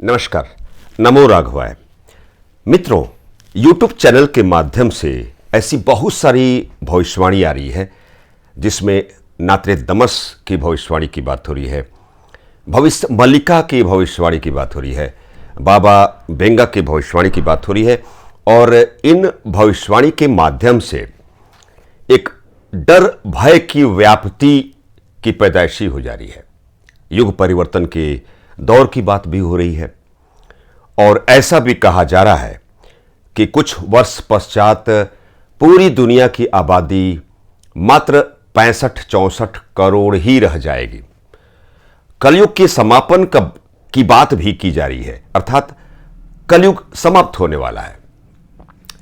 नमस्कार, नमो राघवाय। मित्रों, YouTube channel के माध्यम से ऐसी बहुत सारी भविष्यवाणी आ रही है जिसमें नात्रेदमस की भविष्यवाणी की बात हो रही है, भविष्य मल्लिका की भविष्यवाणी की बात हो रही है, बाबा बेंगा की भविष्यवाणी की बात हो रही है और इन भविष्यवाणी के माध्यम से एक डर भय की व्याप्ति की पैदाइशी हो जा रही है। युग परिवर्तन के दौर की बात भी हो रही है और ऐसा भी कहा जा रहा है कि कुछ वर्ष पश्चात पूरी दुनिया की आबादी मात्र 65-64 करोड़ ही रह जाएगी। कलयुग के समापन की बात भी की जा रही है, अर्थात कलयुग समाप्त होने वाला है।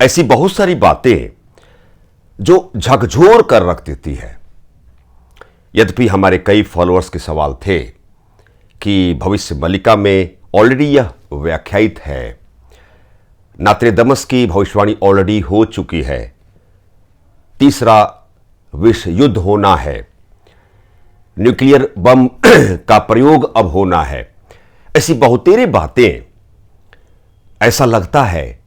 ऐसी बहुत सारी बातें जो झकझोर कर रख देती है। यद्यपि हमारे कई फॉलोअर्स के सवाल थे कि भविष्य मल्लिका में ऑलरेडी यह व्याख्यायित है, नात्रेदमस की भविष्यवाणी ऑलरेडी हो चुकी है, तीसरा विश्व युद्ध होना है, न्यूक्लियर बम का प्रयोग अब होना है। ऐसी बहुतेरे बातें, ऐसा लगता है,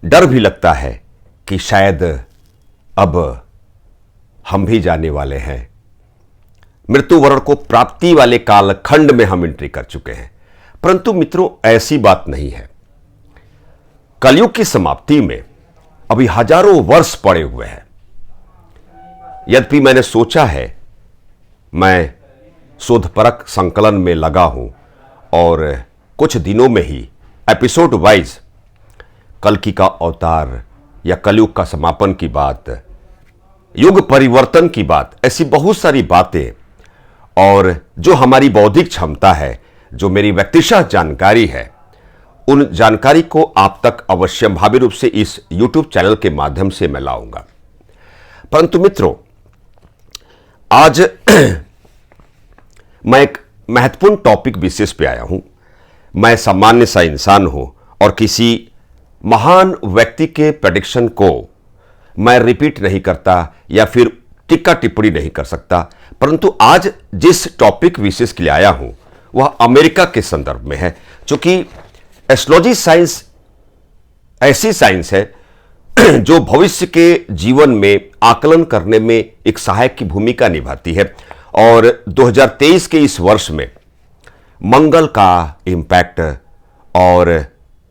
डर भी लगता है कि शायद अब हम भी जाने वाले हैं। मृत्यु वर्ण को प्राप्ति वाले कालखंड में हम एंट्री कर चुके हैं। परंतु मित्रों, ऐसी बात नहीं है। कलयुग की समाप्ति में अभी हजारों वर्ष पड़े हुए हैं। यद्यपि मैंने सोचा है, मैं शोधपरक संकलन में लगा हूं और कुछ दिनों में ही एपिसोड वाइज कल्कि का अवतार या कलयुग का समापन की बात, युग परिवर्तन की बात, ऐसी बहुत सारी बातें और जो हमारी बौद्धिक क्षमता है, जो मेरी व्यक्तिगत जानकारी है, उन जानकारी को आप तक अवश्यंभावी रूप से इस YouTube चैनल के माध्यम से मैं लाऊंगा। परंतु मित्रों, आज मैं एक महत्वपूर्ण टॉपिक विशेष पे आया हूं। मैं सामान्य सा इंसान हूं और किसी महान व्यक्ति के प्रेडिक्शन को मैं रिपीट नहीं करता या फिर टिक्का टिप्पणी नहीं कर सकता। परंतु आज जिस टॉपिक विशेष के लिए आया हूं वह अमेरिका के संदर्भ में है, क्योंकि एस्ट्रोलॉजी साइंस ऐसी साइंस है जो भविष्य के जीवन में आकलन करने में एक सहायक की भूमिका निभाती है। और 2023 के इस वर्ष में मंगल का इंपैक्ट और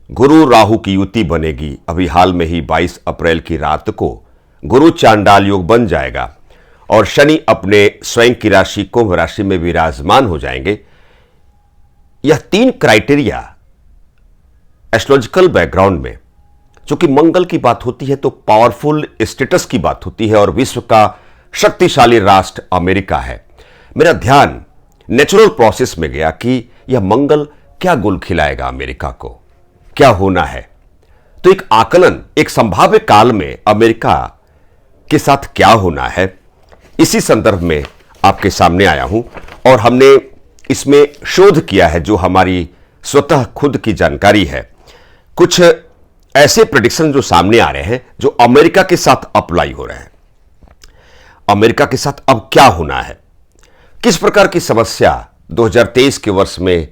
गुरु राहु की युति बनेगी। अभी हाल में ही 22 अप्रैल की रात को गुरु चांडाल योग बन जाएगा और शनि अपने स्वयं की राशि कुंभ राशि में विराजमान हो जाएंगे। यह तीन क्राइटेरिया एस्ट्रोलॉजिकल बैकग्राउंड में, चूंकि मंगल की बात होती है तो पावरफुल स्टेटस की बात होती है और विश्व का शक्तिशाली राष्ट्र अमेरिका है। मेरा ध्यान नेचुरल प्रोसेस में गया कि यह मंगल क्या गुल खिलाएगा अमेरिका को, क्या होना है। तो एक आकलन, एक संभाव्य काल में अमेरिका के साथ क्या होना है, इसी संदर्भ में आपके सामने आया हूं और हमने इसमें शोध किया है जो हमारी स्वतः खुद की जानकारी है। कुछ ऐसे प्रेडिक्शन जो सामने आ रहे हैं जो अमेरिका के साथ अप्लाई हो रहे हैं। अमेरिका के साथ अब क्या होना है, किस प्रकार की समस्या 2023 के वर्ष में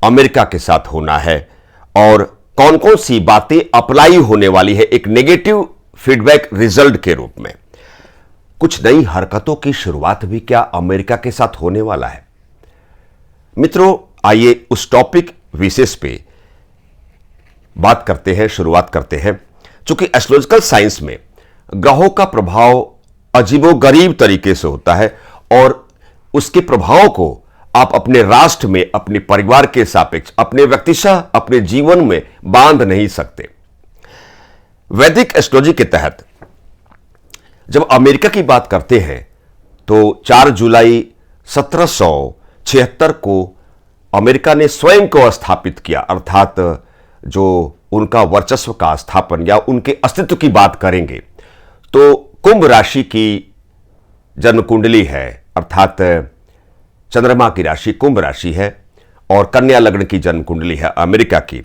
अमेरिका के साथ होना है और कौन कौन सी बातें अप्लाई होने वाली है एक नेगेटिव फीडबैक रिजल्ट के रूप में। कुछ नई हरकतों की शुरुआत भी क्या अमेरिका के साथ होने वाला है। मित्रों, आइए उस टॉपिक विशेष पे बात करते हैं, शुरुआत करते हैं। चूंकि एस्ट्रोलॉजिकल साइंस में ग्रहों का प्रभाव अजीबोगरीब तरीके से होता है और उसके प्रभाव को आप अपने राष्ट्र में, अपने परिवार के सापेक्ष, अपने व्यक्तिशः अपने जीवन में बांध नहीं सकते। वैदिक एस्ट्रोलॉजी के तहत जब अमेरिका की बात करते हैं तो 4 जुलाई 1776 को अमेरिका ने स्वयं को स्थापित किया, अर्थात जो उनका वर्चस्व का स्थापन या उनके अस्तित्व की बात करेंगे तो कुंभ राशि की जन्म कुंडली है, अर्थात चंद्रमा की राशि कुंभ राशि है और कन्या लग्न की जन्म कुंडली है अमेरिका की।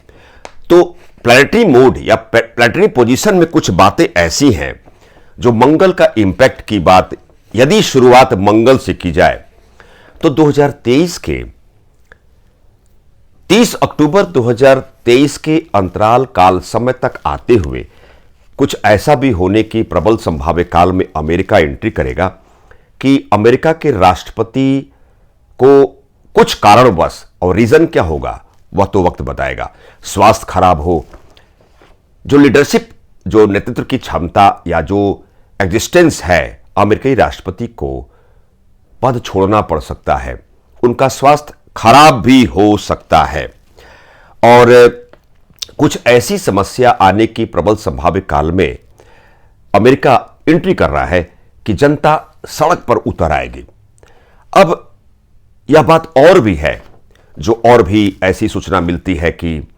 तो प्लैनेटरी मोड या प्लैनेटरी पोजीशन में कुछ बातें ऐसी हैं जो मंगल का इंपैक्ट की बात यदि शुरुआत मंगल से की जाए तो 2023 के 30 अक्टूबर 2023 के अंतराल काल समय तक आते हुए कुछ ऐसा भी होने की प्रबल संभाव्य काल में अमेरिका एंट्री करेगा कि अमेरिका के राष्ट्रपति को कुछ कारणवश, और रीजन क्या होगा वह तो वक्त बताएगा, स्वास्थ्य खराब हो, जो लीडरशिप, जो नेतृत्व की क्षमता या जो एग्जिस्टेंस है, अमेरिकी राष्ट्रपति को पद छोड़ना पड़ सकता है, उनका स्वास्थ्य खराब भी हो सकता है और कुछ ऐसी समस्या आने की प्रबल संभाव्य काल में अमेरिका एंट्री कर रहा है कि जनता सड़क पर उतर आएगी। अब यह बात और भी है, जो और भी ऐसी सूचना मिलती है कि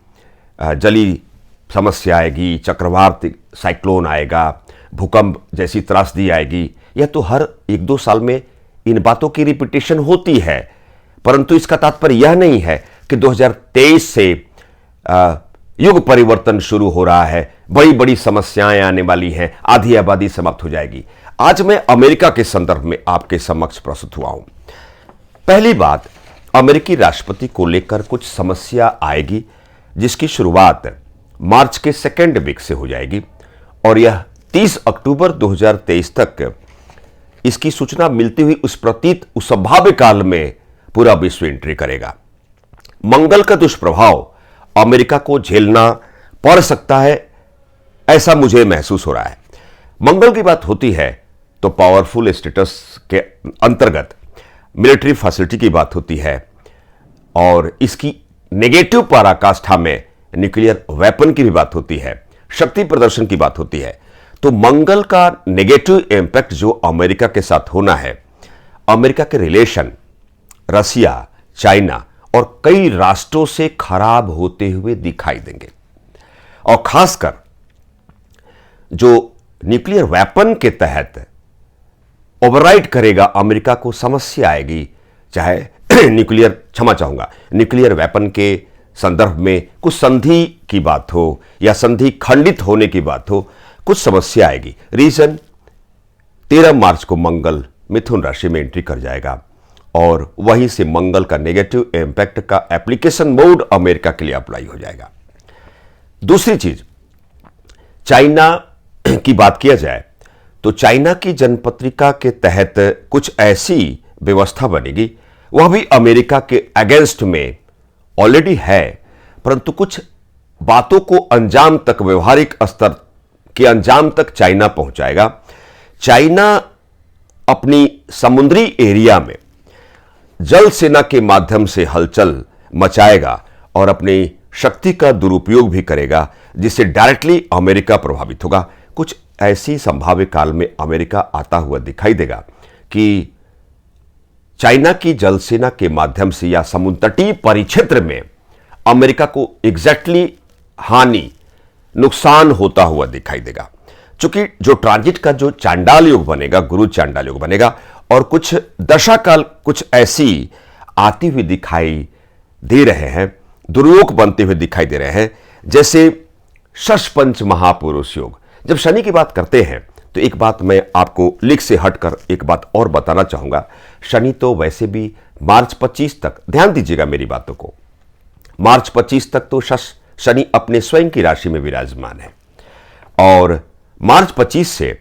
जली समस्या आएगी, चक्रवात साइक्लोन आएगा, भूकंप जैसी त्रासदी आएगी। यह तो हर 1-2 साल में इन बातों की रिपीटेशन होती है, परंतु इसका तात्पर्य यह नहीं है कि 2023 से युग परिवर्तन शुरू हो रहा है, बड़ी बड़ी समस्याएं आने वाली हैं, आधी आबादी समाप्त हो जाएगी। आज मैं अमेरिका के संदर्भ में आपके समक्ष प्रस्तुत हुआ हूं। पहली बात, अमेरिकी राष्ट्रपति को लेकर कुछ समस्या आएगी जिसकी शुरुआत मार्च के सेकेंड वीक से हो जाएगी और यह 30 अक्टूबर 2023 तक इसकी सूचना मिलती हुई उस संभाव्य काल में पूरा विश्व एंट्री करेगा। मंगल का दुष्प्रभाव अमेरिका को झेलना पड़ सकता है, ऐसा मुझे महसूस हो रहा है। मंगल की बात होती है तो पावरफुल स्टेटस के अंतर्गत मिलिट्री फैसिलिटी की बात होती है और इसकी नेगेटिव पराकाष्ठा में न्यूक्लियर वेपन की भी बात होती है, शक्ति प्रदर्शन की बात होती है। तो मंगल का नेगेटिव इंपैक्ट जो अमेरिका के साथ होना है, अमेरिका के रिलेशन रसिया, चाइना और कई राष्ट्रों से खराब होते हुए दिखाई देंगे और खासकर जो न्यूक्लियर वेपन के तहत ओवरराइड करेगा अमेरिका को समस्या आएगी, चाहे न्यूक्लियर वेपन के संदर्भ में कुछ संधि की बात हो या संधि खंडित होने की बात हो, कुछ समस्या आएगी। रीजन 13 मार्च को मंगल मिथुन राशि में एंट्री कर जाएगा और वहीं से मंगल का नेगेटिव इंपैक्ट का एप्लीकेशन मोड अमेरिका के लिए अप्लाई हो जाएगा। दूसरी चीज, चाइना की बात किया जाए तो चाइना की जनपत्रिका के तहत कुछ ऐसी व्यवस्था बनेगी, वह भी अमेरिका के अगेंस्ट में ऑलरेडी है, परंतु कुछ बातों को अंजाम तक, व्यवहारिक स्तर के अंजाम तक चाइना पहुंचाएगा। चाइना अपनी समुद्री एरिया में जल सेना के माध्यम से हलचल मचाएगा और अपनी शक्ति का दुरुपयोग भी करेगा, जिससे डायरेक्टली अमेरिका प्रभावित होगा। कुछ ऐसी संभाव्य काल में अमेरिका आता हुआ दिखाई देगा कि चाइना की जल सेना के माध्यम से या समुद्र तटीय परिक्षेत्र में अमेरिका को एग्जैक्टली हानि, नुकसान होता हुआ दिखाई देगा। चूंकि जो ट्रांजिट का जो चांडाल योग बनेगा, गुरु चांडाल योग बनेगा और कुछ दशा काल कुछ ऐसी आती हुई दिखाई दे रहे हैं, दुर्योग बनते हुए दिखाई दे रहे हैं, जैसे षष्पंच महापुरुष योग। जब शनि की बात करते हैं तो एक बात मैं आपको लिख से हटकर एक बात और बताना चाहूंगा। शनि तो वैसे भी मार्च 25 तक, ध्यान दीजिएगा मेरी बातों को, मार्च 25 तक तो शनि अपने स्वयं की राशि में विराजमान है और मार्च 25 से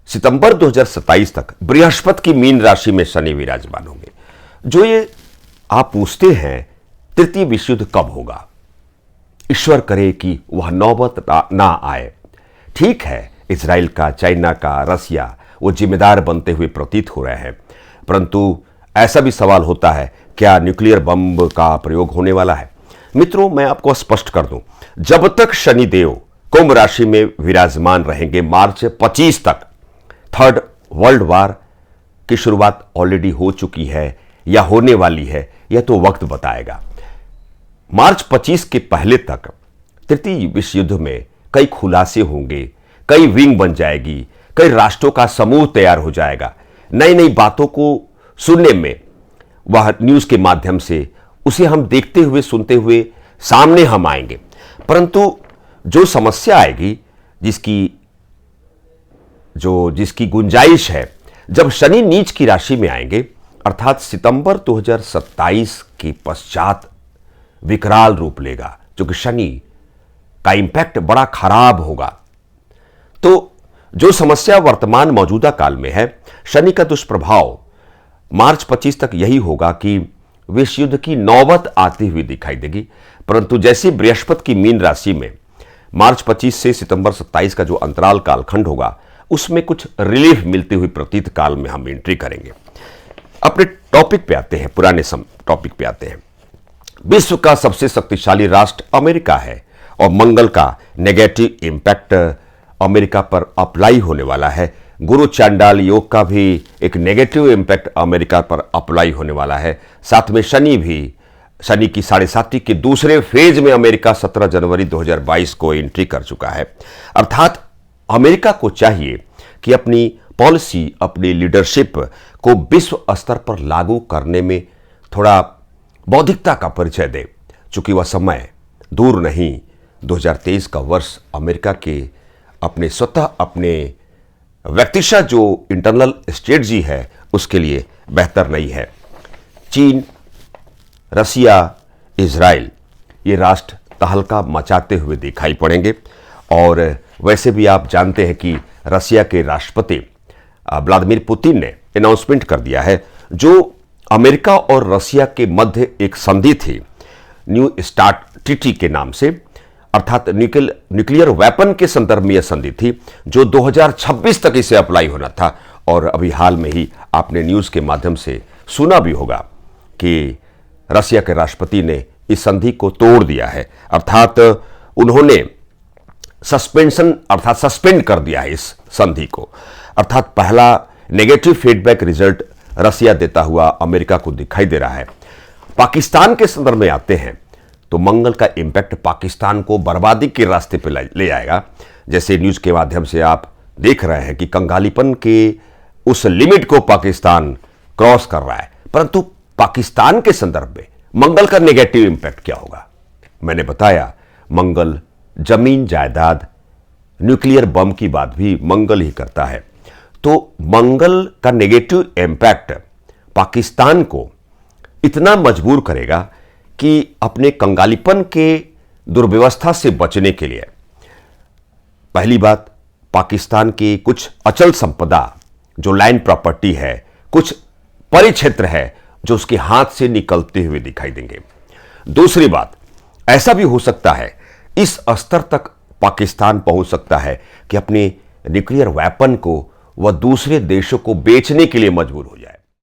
सितंबर 2027 तक बृहस्पति की मीन राशि में शनि विराजमान होंगे। जो ये आप पूछते हैं तृतीय विश्व युद्ध कब होगा, ईश्वर करे कि वह नौबत ना आए। ठीक है, इजराइल का, चाइना का, रसिया वो जिम्मेदार बनते हुए प्रतीत हो रहे हैं, परंतु ऐसा भी सवाल होता है क्या न्यूक्लियर बम का प्रयोग होने वाला है। मित्रों, मैं आपको स्पष्ट कर दूं, जब तक शनिदेव कुंभ राशि में विराजमान रहेंगे मार्च 25 तक, थर्ड वर्ल्ड वार की शुरुआत ऑलरेडी हो चुकी है या होने वाली है, यह तो वक्त बताएगा। मार्च 25 के पहले तक तृतीय विश्व युद्ध में कई खुलासे होंगे, कई विंग बन जाएगी, कई राष्ट्रों का समूह तैयार हो जाएगा। नई नई बातों को सुनने में, वह न्यूज के माध्यम से उसे हम देखते हुए, सुनते हुए सामने हम आएंगे। परंतु जो समस्या आएगी, जिसकी गुंजाइश है, जब शनि नीच की राशि में आएंगे, अर्थात सितंबर 2027 के पश्चात विकराल रूप लेगा, क्योंकि शनि का इंपैक्ट बड़ा खराब होगा। तो जो समस्या वर्तमान मौजूदा काल में है, शनि का दुष्प्रभाव मार्च 25 तक यही होगा कि विश्व युद्ध की नौबत आती हुई दिखाई देगी। परंतु जैसे बृहस्पति की मीन राशि में मार्च 25 से सितंबर 27 का जो अंतराल कालखंड होगा, उसमें कुछ रिलीफ मिलती हुई प्रतीत काल में हम एंट्री करेंगे। अपने टॉपिक पे आते हैं, पुराने टॉपिक पे आते हैं। विश्व का सबसे शक्तिशाली राष्ट्र अमेरिका है और मंगल का नेगेटिव इंपैक्ट अमेरिका पर अप्लाई होने वाला है। गुरु चांडाल योग का भी एक नेगेटिव इंपैक्ट अमेरिका पर अप्लाई होने वाला है। साथ में शनि की 7.5 के दूसरे फेज में अमेरिका 17 जनवरी 2022 को एंट्री कर चुका है। अर्थात अमेरिका को चाहिए कि अपनी पॉलिसी, अपनी लीडरशिप को विश्व स्तर पर लागू करने में थोड़ा बौद्धिकता का परिचय दे, चूंकि वह समय दूर नहीं। 2023 का वर्ष अमेरिका के अपने व्यक्तिशः जो इंटरनल स्ट्रेटजी है उसके लिए बेहतर नहीं है। चीन, रसिया, इजराइल ये राष्ट्र तहलका मचाते हुए दिखाई पड़ेंगे। और वैसे भी आप जानते हैं कि रसिया के राष्ट्रपति व्लादिमीर पुतिन ने अनाउंसमेंट कर दिया है, जो अमेरिका और रसिया के मध्य एक संधि थी, न्यू स्टार्ट ट्रीटी के नाम से, अर्थात न्यूक्लियर वेपन के संदर्भ में यह संधि थी, जो 2026 तक इसे अप्लाई होना था। और अभी हाल में ही आपने न्यूज़ के माध्यम से सुना भी होगा कि रसिया के राष्ट्रपति ने इस संधि को तोड़ दिया है, अर्थात उन्होंने सस्पेंड कर दिया है इस संधि को। अर्थात पहला नेगेटिव फीडबैक रिजल्ट रसिया देता हुआ अमेरिका को दिखाई दे रहा है। पाकिस्तान के संदर्भ में आते हैं तो मंगल का इंपैक्ट पाकिस्तान को बर्बादी के रास्ते पर ले जाएगा। जैसे न्यूज के माध्यम से आप देख रहे हैं कि कंगालीपन के उस लिमिट को पाकिस्तान क्रॉस कर रहा है। परंतु पाकिस्तान के संदर्भ में मंगल का नेगेटिव इंपैक्ट क्या होगा? मैंने बताया, मंगल जमीन जायदाद, न्यूक्लियर बम की बात भी मंगल ही करता है। तो मंगल का नेगेटिव इंपैक्ट पाकिस्तान को इतना मजबूर करेगा कि अपने कंगालीपन के दुर्व्यवस्था से बचने के लिए, पहली बात, पाकिस्तान की कुछ अचल संपदा जो लैंड प्रॉपर्टी है, कुछ परिक्षेत्र है जो उसके हाथ से निकलते हुए दिखाई देंगे। दूसरी बात, ऐसा भी हो सकता है इस स्तर तक पाकिस्तान पहुंच सकता है कि अपने न्यूक्लियर वेपन को वह दूसरे देशों को बेचने के लिए मजबूर हो जाए।